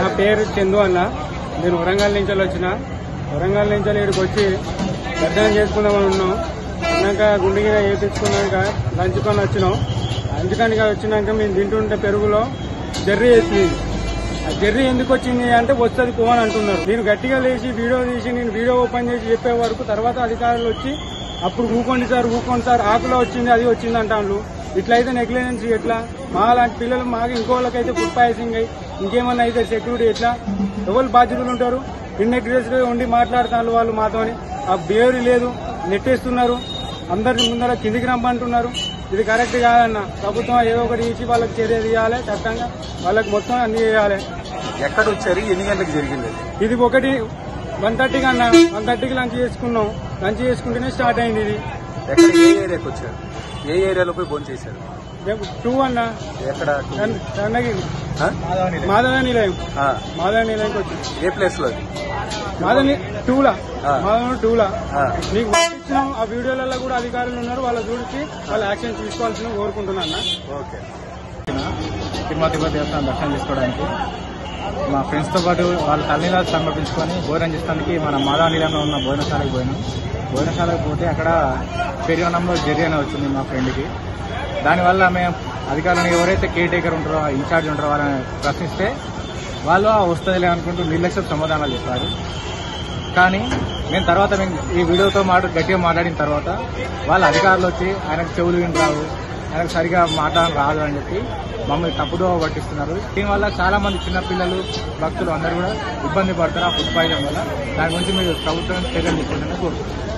నా పేరు చందు అన్న. నేను వరంగల్ నుంచి వచ్చిన. వరంగల్ నుంచి ఇక్కడికి వచ్చి దర్శనం చేసుకుందామని ఉన్నాం. అన్నాక గుండెగిర వేయించుకున్నాక లంచ్ కొని వచ్చినాం. లంచ్ కనుక వచ్చినాక మేము తింటుంటే పెరుగులో జర్రీ వేసింది. ఆ జర్రీ ఎందుకు వచ్చింది అంటే వస్తుంది పోవని అంటున్నారు. నేను గట్టిగా లేచి వీడియో తీసి నేను వీడియో ఓపెన్ చేసి చెప్పే వరకు తర్వాత అధికారులు వచ్చి అప్పుడు ఊకోండి సార్ ఆకులో వచ్చింది అది వచ్చింది అంటాను. ఇట్లయితే నెగ్లిజెన్స్ ఎట్లా? మా లాంటి పిల్లలు మాకు ఇంకోళ్ళకైతే ఫుడ్ పాయిసింగ్ అయ్యి ఇంకేమన్నా అయితే సెక్యూరిటీ ఎట్లా? ఎవరు బాధ్యతలు ఉంటారు? ఇన్నెగ్లిజెన్స్ ఉండి మాట్లాడుతున్నారు వాళ్ళు మాతోని. ఆ బిహేవియర్ లేదు, నెట్టేస్తున్నారు, అందరి ముందర కిందికి రమ్మంటున్నారు. ఇది కరెక్ట్ కాదన్న. ప్రభుత్వం ఏదో ఒకటి ఇచ్చి వాళ్ళకి చర్య తీయాలి, చట్టంగా వాళ్ళకి మొత్తం అన్ని చేయాలి. ఎక్కడ వచ్చారు? ఎన్ని గంటలకు జరిగింది? ఇది 1:30కి అన్న. 1:30కి లంచ్ చేసుకున్నాం. లంచ్ చేసుకుంటేనే స్టార్ట్ అయింది. ఇది ఎక్కడ ఏ ఏరియాకి వచ్చారు? ఏ ఏరియాలో పోయి భోజనం చేశారు? 2 అన్న. ఎక్కడ? కన్నగిరి మాధవ నిలయం. మాధవ నిలయంకి వచ్చింది. ఏ ప్లేస్ లో? మాధవ 2లా. మాధవ 2లా. మీకు పంపించినాం. ఆ వీడియోలలో కూడా అధికారులు ఉన్నారు. వాళ్ళ చూసి వాళ్ళ యాక్షన్ తీసుకోవాల్సిన కోరుకుంటున్నా అన్న. ఓకే. తిరుమల దేవస్థానం దర్శనం చేసుకోవడానికి మా ఫ్రెండ్స్ తో పాటు వాళ్ళ తల్లిదండ్రులు సమర్పించుకొని భోజనం చేసడానికి మన మాధవ నిలయంలో ఉన్న భోజనశాలకు పోయినాం. భోజనశాలకు పోతే అక్కడ పెరియనంలో జర్రీ అని వచ్చింది మా ఫ్రెండ్కి. దానివల్ల మేము అధికారులను ఎవరైతే కేర్ టేకర్ ఉంటారో ఇన్ఛార్జ్ ఉంటారో వాళ్ళని ప్రశ్నిస్తే వాళ్ళు వస్తుందిలే అనుకుంటూ నిర్లక్ష్య సమాధానాలు చెప్పారు. కానీ మేము తర్వాత ఈ వీడియోతో గట్టిగా మాట్లాడిన తర్వాత వాళ్ళ అధికారులు వచ్చి ఆయనకు చెవులు విని రావు, ఆయనకు సరిగా మాట్లాడడం రాదు అని చెప్పి మమ్మల్ని తప్పుదోవ పట్టిస్తున్నారు. దీనివల్ల చాలా మంది చిన్నపిల్లలు భక్తులు అందరూ కూడా ఇబ్బంది పడతారు ఆ ఫుడ్ పాయిజన్ వల్ల. దాని గురించి మీరు ప్రభుత్వం చర్యలు తీసుకుంటారని కోరుకుంటున్నారు.